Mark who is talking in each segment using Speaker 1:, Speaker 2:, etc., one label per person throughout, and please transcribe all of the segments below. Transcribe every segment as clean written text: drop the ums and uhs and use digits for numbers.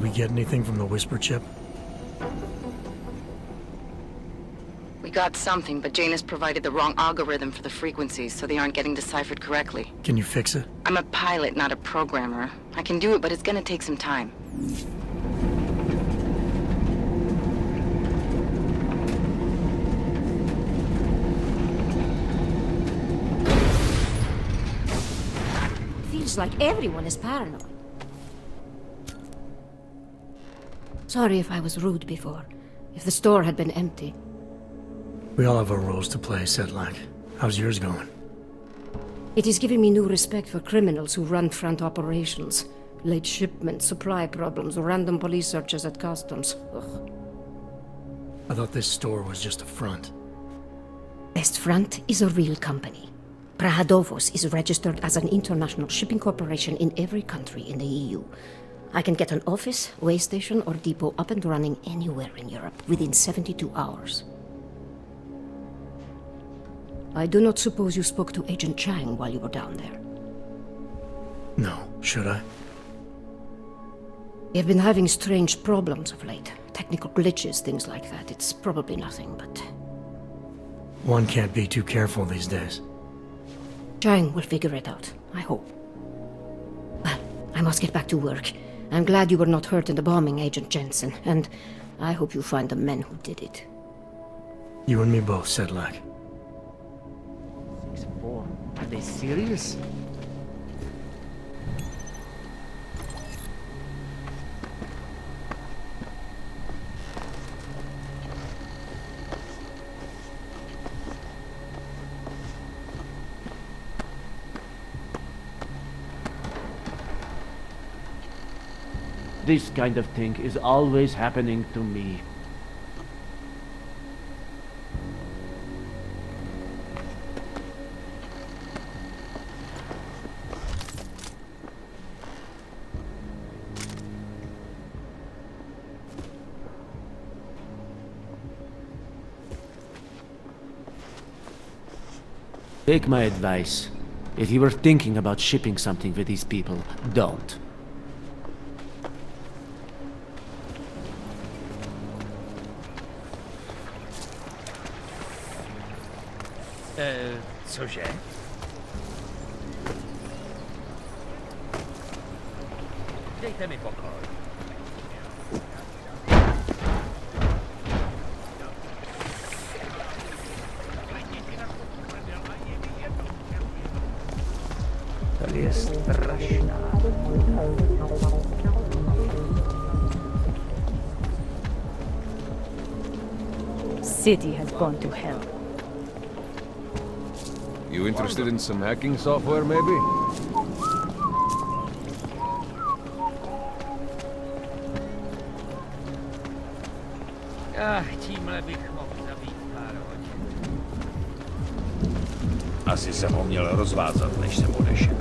Speaker 1: we get anything from the Whisper chip?
Speaker 2: We got something, but Jane has provided the wrong algorithm for the frequencies, so they aren't getting deciphered correctly.
Speaker 1: Can you fix it?
Speaker 2: I'm a pilot, not a programmer. I can do it, but it's gonna take some time.
Speaker 3: Feels like everyone is paranoid. Sorry if I was rude before. If the store had been empty.
Speaker 1: We all have our roles to play, Sedlak. How's yours going?
Speaker 3: It is giving me new respect for criminals who run front operations. Late shipments, supply problems, random police searches at customs. Ugh.
Speaker 1: I thought this store was just a front.
Speaker 3: Best Front is a real company. Prahadovos is registered as an international shipping corporation in every country in the EU. I can get an office, way station, or depot up and running anywhere in Europe within 72 hours. I do not suppose you spoke to Agent Chang while you were down there.
Speaker 1: No, should I?
Speaker 3: You've been having strange problems of late. Technical glitches, things like that. It's probably nothing, but...
Speaker 1: One can't be too careful these days.
Speaker 3: Chang will figure it out, I hope. Well, I must get back to work. I'm glad you were not hurt in the bombing, Agent Jensen, and I hope you find the men who did it.
Speaker 1: You and me both, Sedlak.
Speaker 4: 6-4. Are they serious? This kind of thing is always happening to me. Take my advice. If you were thinking about shipping something with these people, don't.
Speaker 5: Cože? Dejte mi pokoj.
Speaker 4: To je strašná.
Speaker 6: City has gone to hell.
Speaker 7: You interested in some hacking software, maybe?
Speaker 5: Tímhle bych mohl zabít pár hodin.
Speaker 8: Asi jsem ho měl rozvázat, než jsem odešel.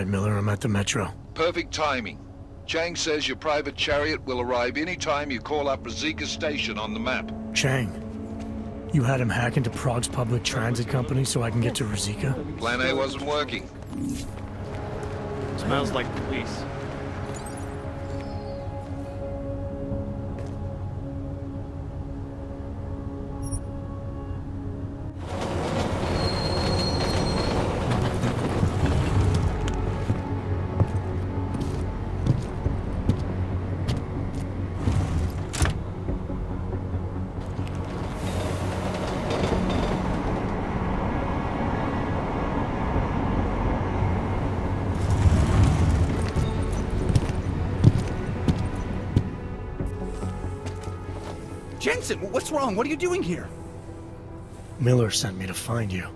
Speaker 1: right, Miller. I'm at the Metro.
Speaker 9: Perfect timing. Chang says your private chariot will arrive anytime you call up Rizika Station on the map.
Speaker 1: Chang, you had him hack into Prague's public transit company so I can get to Rizika?
Speaker 9: Plan A wasn't working.
Speaker 5: Smells like police.
Speaker 10: Jensen, what's wrong? What are you doing here?
Speaker 1: Miller sent me to find you.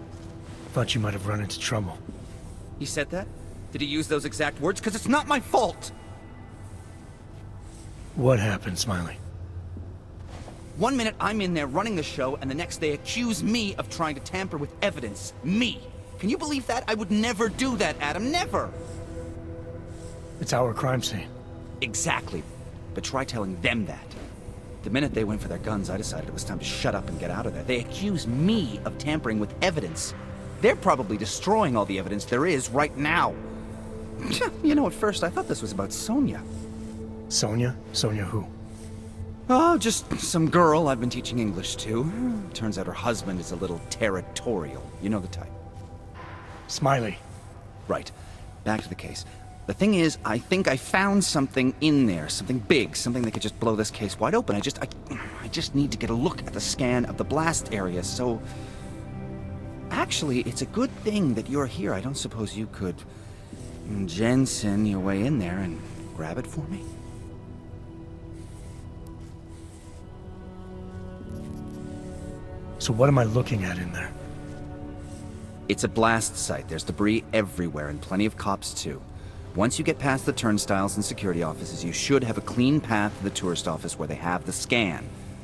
Speaker 1: Thought you might have run into trouble.
Speaker 10: He said that? Did he use those exact words? Because it's not my fault!
Speaker 1: What happened, Smiley?
Speaker 10: 1 minute I'm in there running the show, and the next they accuse me of trying to tamper with evidence. Me! Can you believe that? I would never do that, Adam. Never!
Speaker 1: It's our crime scene.
Speaker 10: Exactly. But try telling them that. The minute they went for their guns, I decided it was time to shut up and get out of there. They accuse me of tampering with evidence. They're probably destroying all the evidence there is right now. You know, at first I thought this was about Sonia.
Speaker 1: Sonia? Sonia who?
Speaker 10: Oh, just some girl I've been teaching English to. Turns out her husband is a little territorial. You know the type.
Speaker 1: Smiley.
Speaker 10: Right. Back to the case. The thing is, I think I found something in there. Something big. Something that could just blow this case wide open. I just need to get a look at the scan of the blast area, so... Actually, it's a good thing that you're here. I don't suppose you could... Jensen your way in there and grab it for me?
Speaker 1: So what am I looking at in there?
Speaker 10: It's a blast site. There's debris everywhere, and plenty of cops, too. Once you get past the turnstiles and security offices, you should have a clean path to the tourist office where they have the scan,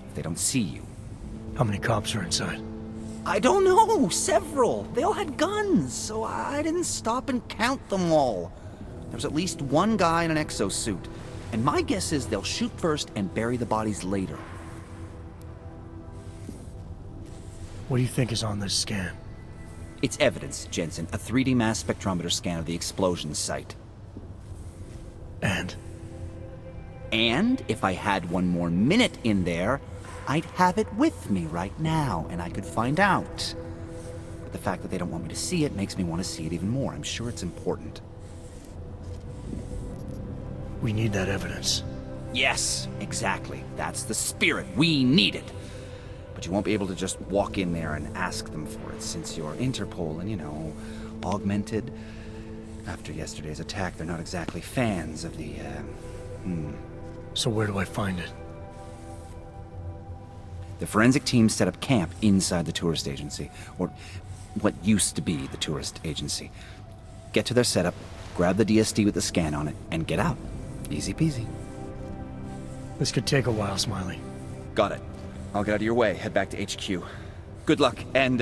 Speaker 10: if they don't see you.
Speaker 1: How many cops are inside?
Speaker 10: I don't know! Several! They all had guns, so I didn't stop and count them all. There was at least one guy in an exosuit, and my guess is they'll shoot first and bury the bodies later.
Speaker 1: What do you think is on this scan?
Speaker 10: It's evidence, Jensen. A 3D mass spectrometer scan of the explosion site.
Speaker 1: And?
Speaker 10: And if I had one more minute in there, I'd have it with me right now, and I could find out. But the fact that they don't want me to see it makes me want to see it even more. I'm sure it's important.
Speaker 1: We need that evidence.
Speaker 10: Yes, exactly. That's the spirit. We need it. But you won't be able to just walk in there and ask them for it, since you're Interpol and, you know, augmented. After yesterday's attack, they're not exactly fans of the,
Speaker 1: So where do I find it?
Speaker 10: The forensic team set up camp inside the tourist agency, or what used to be the tourist agency. Get to their setup, grab the DSD with the scan on it, and get out. Easy peasy.
Speaker 1: This could take a while, Smiley.
Speaker 10: Got it. I'll get out of your way, head back to HQ. Good luck, and,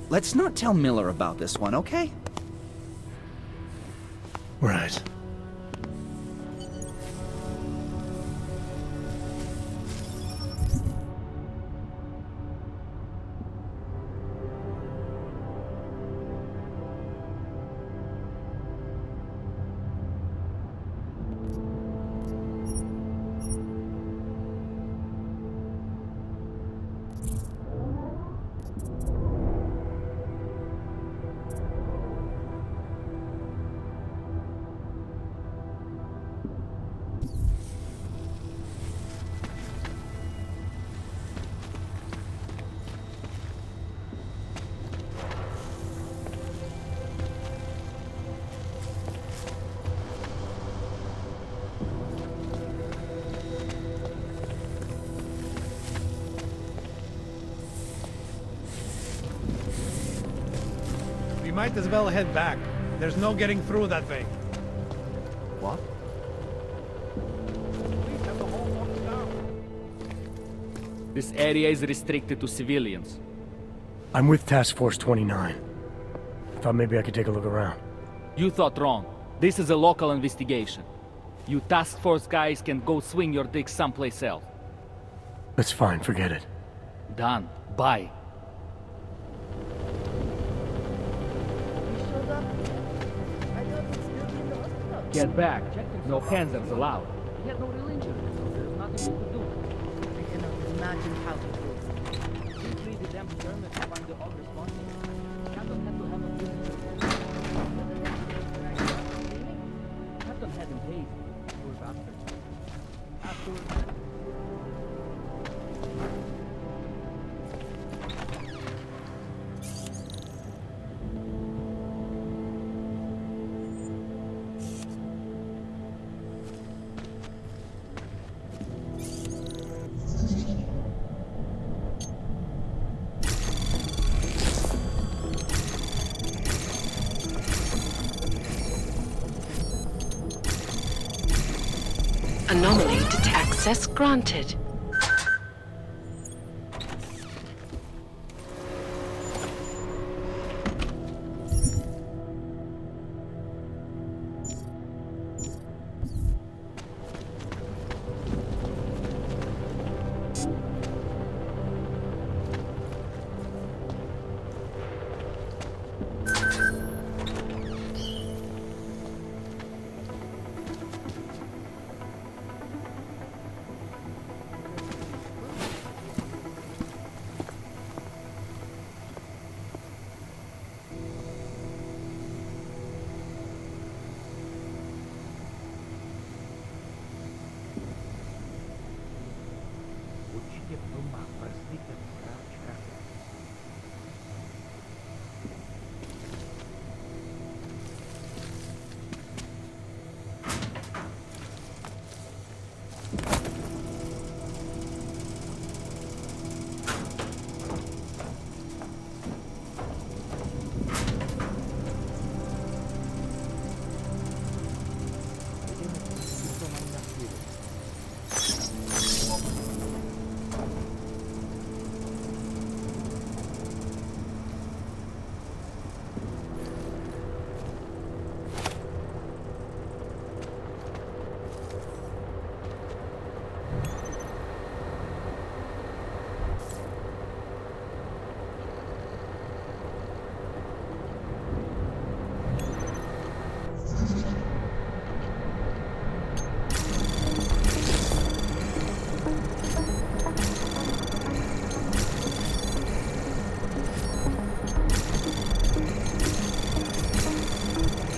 Speaker 10: let's not tell Miller about this one, okay?
Speaker 1: Right.
Speaker 11: We might as well head back. There's no getting through that way.
Speaker 10: What?
Speaker 5: This area is restricted to civilians.
Speaker 1: I'm with Task Force 29. Thought maybe I could take a look around.
Speaker 5: You thought wrong. This is a local investigation. You task force guys can go swing your dick someplace else.
Speaker 1: That's fine, forget it.
Speaker 5: Done. Bye. Get back. No hands allowed. He had no real injuries, so there's nothing we could do.
Speaker 2: I cannot imagine how to do it.
Speaker 5: We treated them German to find the all responsible. Captain had to have a visitor. Captain had him paid. Poor bastard. Afterwards...
Speaker 2: Anomaly detect access granted.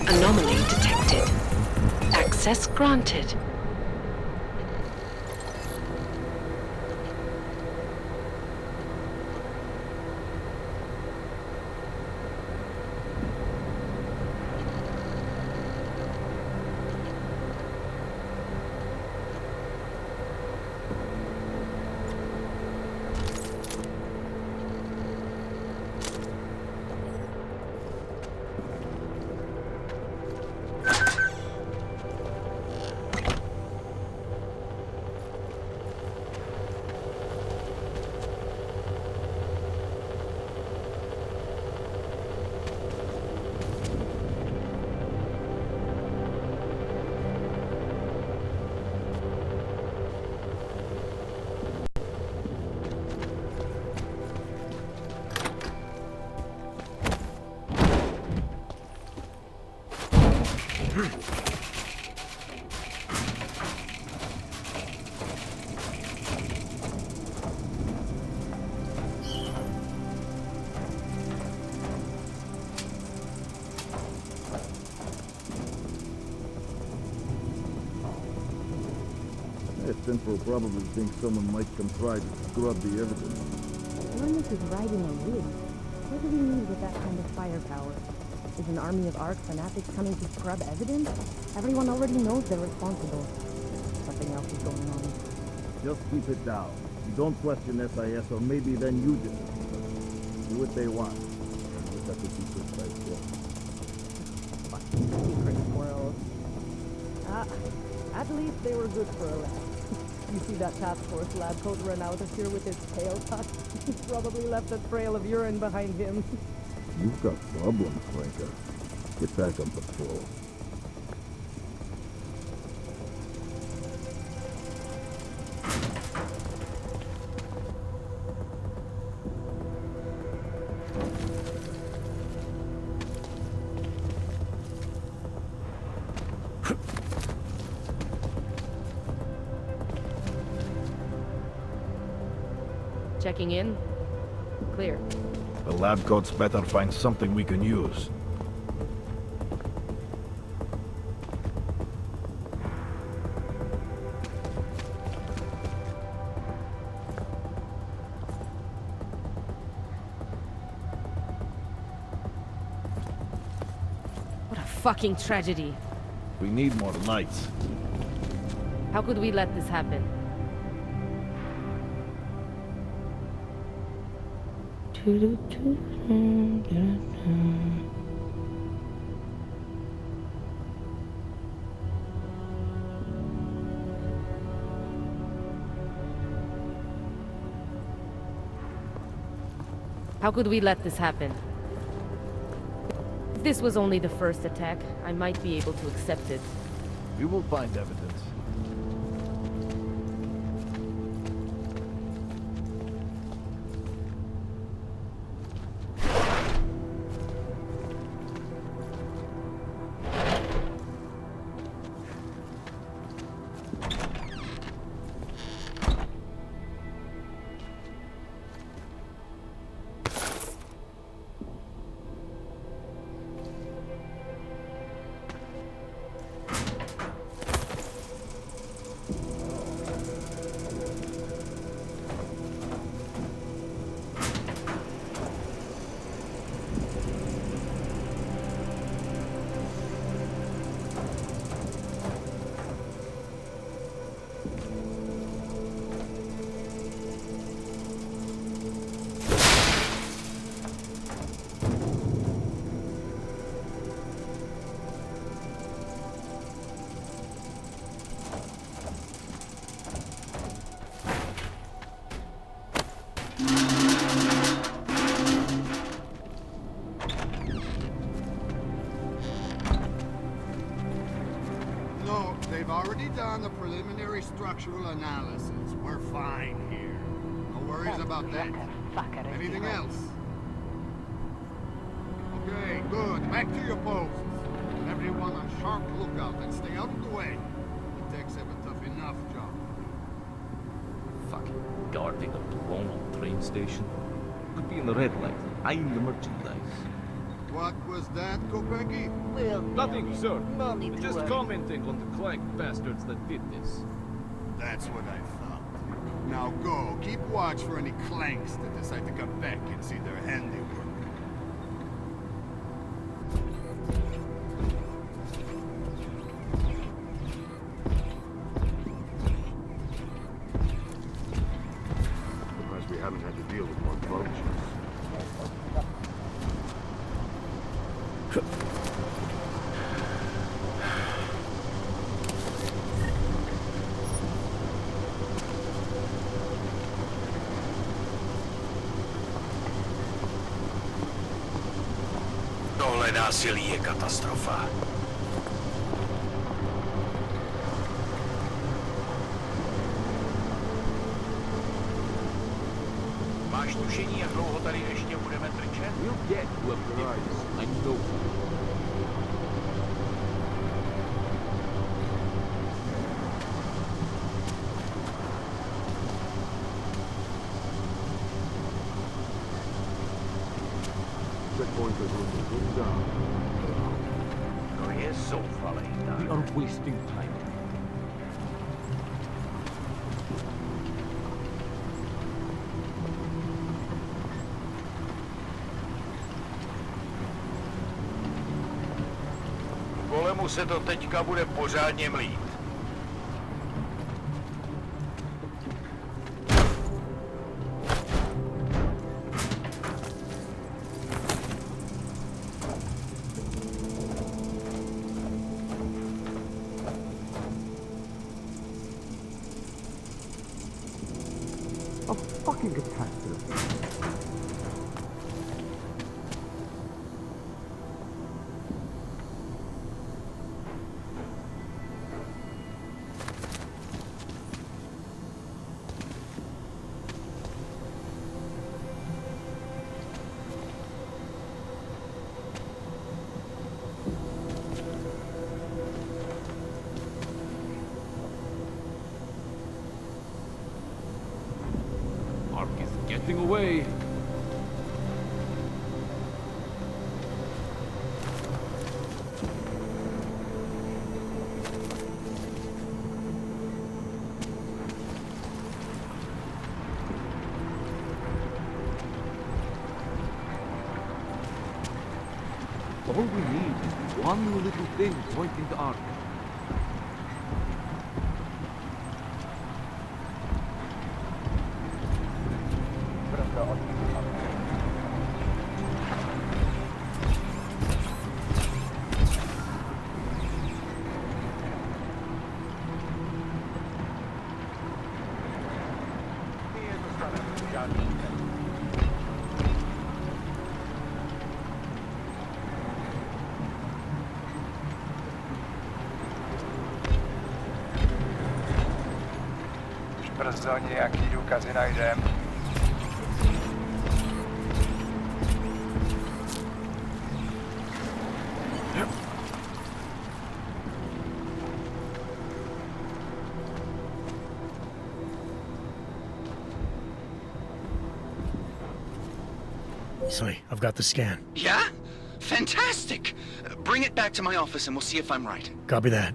Speaker 2: Anomaly detected. Access granted.
Speaker 12: Central probably thinks someone might come try to scrub the evidence.
Speaker 6: Loomis is riding a wig. What do we need with that kind of firepower? Is an army of ARC fanatics coming to scrub evidence? Everyone already knows they're responsible. Something else is going on.
Speaker 12: Just keep it down. Don't question SIS, or maybe then you just do what they want. But that's what you could say for.
Speaker 6: Fucking secret squirrels. At least they were good for a laugh. You see that task force lab coat run out of here with his tail tucked? He's probably left a trail of urine behind him.
Speaker 12: You've got problems, Franca. Get back on patrol.
Speaker 6: Checking in. Clear.
Speaker 12: The lab goats better find something we can use.
Speaker 6: What a fucking tragedy.
Speaker 12: We need more lights.
Speaker 6: How could we let this happen? How could we let this happen? If this was only the first attack, I might be able to accept it.
Speaker 12: We will find evidence.
Speaker 13: They've already done the preliminary structural analysis. We're fine here. No worries about that. Anything else? Okay, good. Back to your posts. Everyone on sharp lookout and stay out of the way. The techs have a tough enough job.
Speaker 8: Fucking guarding a blown up train station. Could be in the red light, eyeing the merchandise.
Speaker 13: What was that, Kopecki?
Speaker 7: Well, nothing, sir. Just commenting on the clank bastards that did this.
Speaker 13: That's what I thought. Now go. Keep watch for any clanks that decide to come back and see their handiwork.
Speaker 12: Surprised we haven't had to deal with more vultures.
Speaker 8: Tohle násilí je katastrofa. Máš tušení, jak dlouho tady ještě budeme trčet?
Speaker 7: We'll get to a prize. I know.
Speaker 8: To je zoufalej, tak.
Speaker 7: We are wasting time.
Speaker 8: Kolemu se to teďka bude pořádně mlít.
Speaker 12: A fucking catastrophe.
Speaker 8: getting away. All we need is one little thing pointing to Ark.
Speaker 14: Brzo nějaký důkazy najdem.
Speaker 1: Sorry, I've got the scan.
Speaker 10: Yeah? Fantastic! Bring it back to my office and we'll see if I'm right.
Speaker 1: Copy that.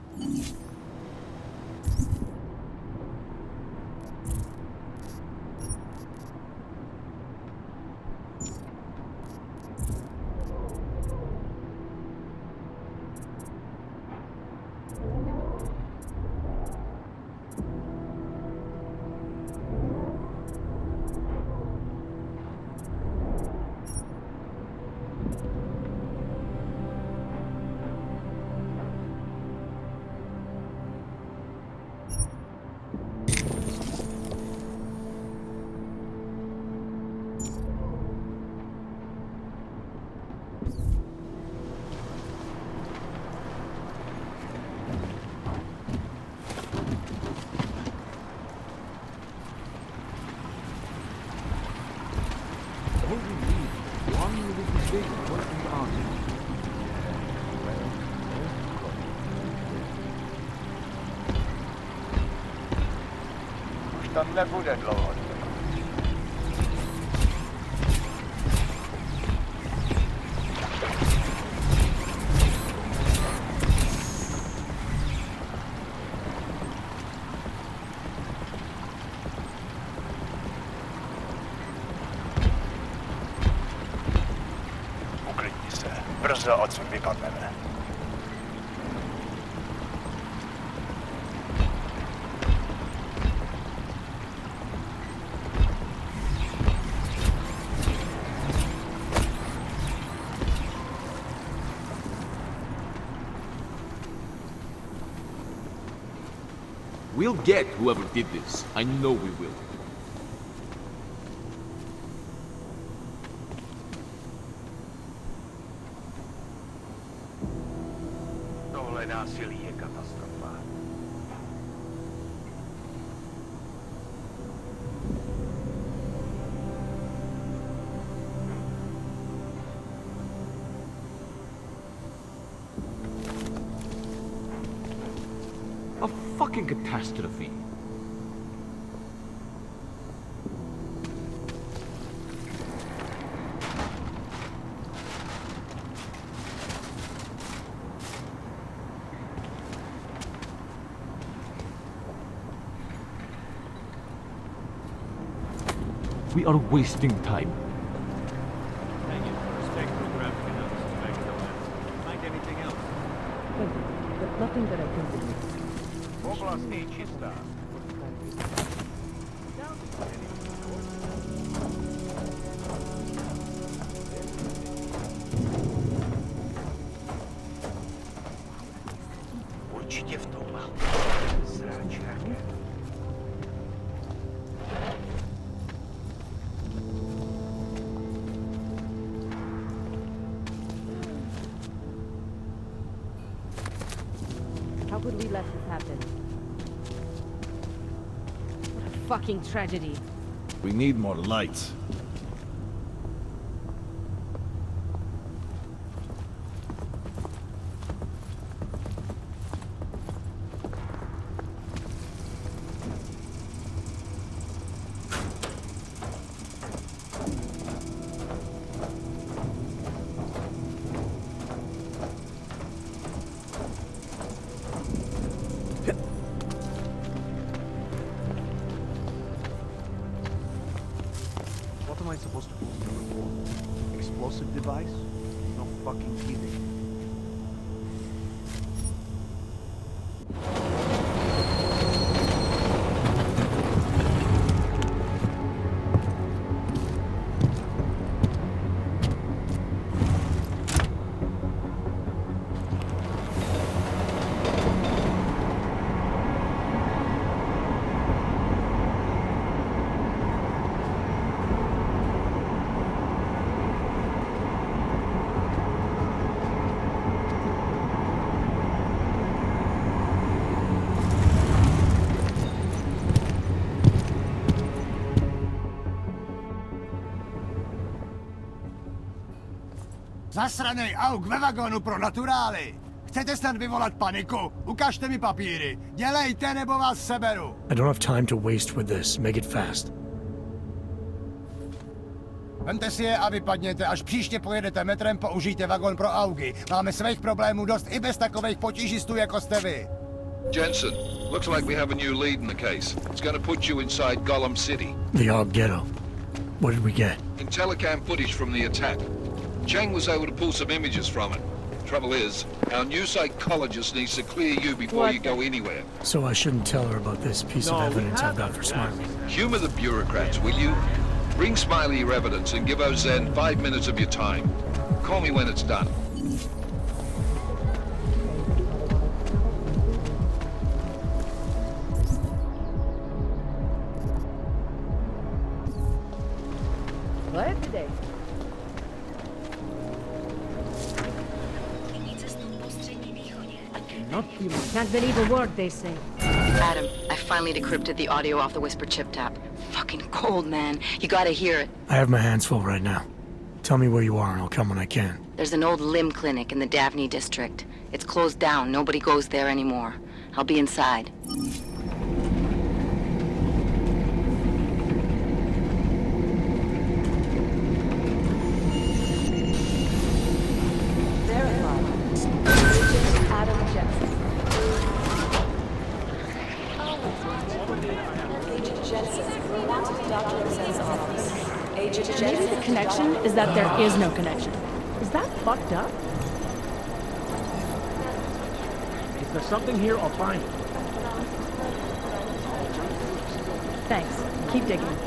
Speaker 14: To nebude dlouho. Uklidni se. Brzo odsud vypadneme.
Speaker 8: We'll get whoever did this. I know we will.
Speaker 14: Tohle násilí je katastrofa.
Speaker 8: A fucking catastrophe. We are wasting time.
Speaker 12: Thank you for spectrographic analysis back at the lens. Find anything else?
Speaker 6: Thank you, but nothing that I can do.
Speaker 14: Oblastní čistá. Určitě v tom mám zráček.
Speaker 6: How could we let this happen? What a fucking tragedy.
Speaker 12: We need more lights.
Speaker 14: explosive device? No fucking kidding.
Speaker 15: Zasranej aug ve vagonu pro naturály! Chcete snad vyvolat paniku? Ukažte mi papíry. Dělejte, nebo vás seberu.
Speaker 1: I don't have time to waste with this. Make it fast.
Speaker 15: Vemte si je a vypadněte. Až příště pojedete metrem, použijte vagon pro augy. Máme svých problémů dost i bez takových potížistů, jako jste vy.
Speaker 9: Jensen, looks like we have a new lead in the case. It's going to put you inside Gollum City.
Speaker 1: The Aug Ghetto. What did we get?
Speaker 9: Telecam footage from the attack. Chang was able to pull some images from it. Trouble is, our new psychologist needs to clear you before you go anywhere.
Speaker 1: So I shouldn't tell her about this piece of evidence I've got for Smiley.
Speaker 9: Humor the bureaucrats, will you? Bring Smiley your evidence and give Ozen 5 minutes of your time. Call me when it's done.
Speaker 6: What today? Can't believe a word they say.
Speaker 2: Adam, I finally decrypted the audio off the Whisper chip tap. Fucking cold, man. You gotta hear it.
Speaker 1: I have my hands full right now. Tell me where you are and I'll come when I can.
Speaker 2: There's an old limb clinic in the Daphne district. It's closed down. Nobody goes there anymore. I'll be inside.
Speaker 6: Adam Jensen.
Speaker 16: Agent Jensen, wanted Dr. Jensen's office. Agent Jensen.
Speaker 6: Maybe the connection is that there is no connection. Is that fucked up?
Speaker 14: If there's something here, I'll find it.
Speaker 6: Thanks. Keep digging.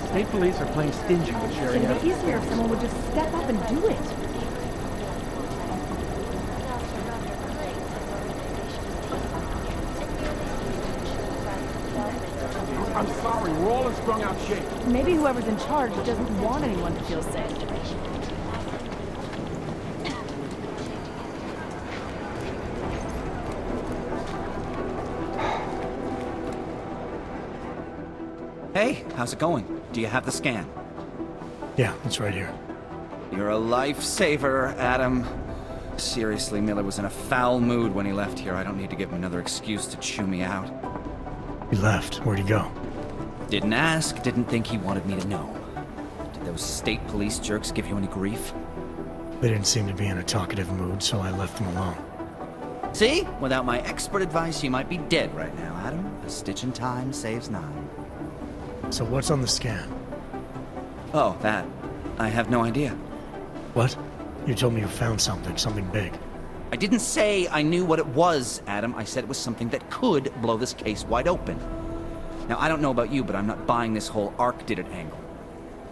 Speaker 14: State police are playing stingy with Sherry.
Speaker 6: It'd be easier if someone would just step up and do it.
Speaker 14: I'm sorry, we're all in strung out shape.
Speaker 6: Maybe whoever's in charge doesn't want anyone to feel safe.
Speaker 10: Hey, how's it going? Do you have the scan?
Speaker 1: Yeah, it's right here.
Speaker 10: You're a lifesaver, Adam. Seriously, Miller was in a foul mood when he left here. I don't need to give him another excuse to chew me out.
Speaker 1: He left. Where'd he go?
Speaker 10: Didn't ask, didn't think he wanted me to know. Did those state police jerks give you any grief?
Speaker 1: They didn't seem to be in a talkative mood, so I left them alone.
Speaker 10: See? Without my expert advice, you might be dead right now, Adam. A stitch in time saves 9.
Speaker 1: So what's on the scan?
Speaker 10: Oh, that. I have no idea.
Speaker 1: What? You told me you found something big.
Speaker 10: I didn't say I knew what it was, Adam. I said it was something that could blow this case wide open. Now, I don't know about you, but I'm not buying this whole Ark did it angle.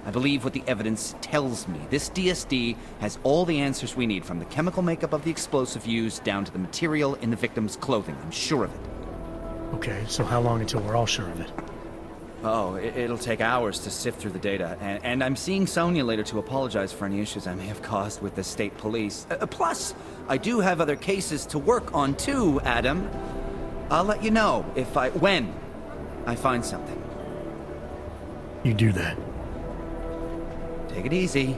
Speaker 10: I believe what the evidence tells me. This DSD has all the answers we need, from the chemical makeup of the explosive used down to the material in the victim's clothing. I'm sure of it.
Speaker 1: Okay, so how long until we're all sure of it?
Speaker 10: Oh, it'll take hours to sift through the data, and I'm seeing Sonia later to apologize for any issues I may have caused with the state police. Plus, I do have other cases to work on too, Adam. I'll let you know when I find something.
Speaker 1: You do that.
Speaker 10: Take it easy.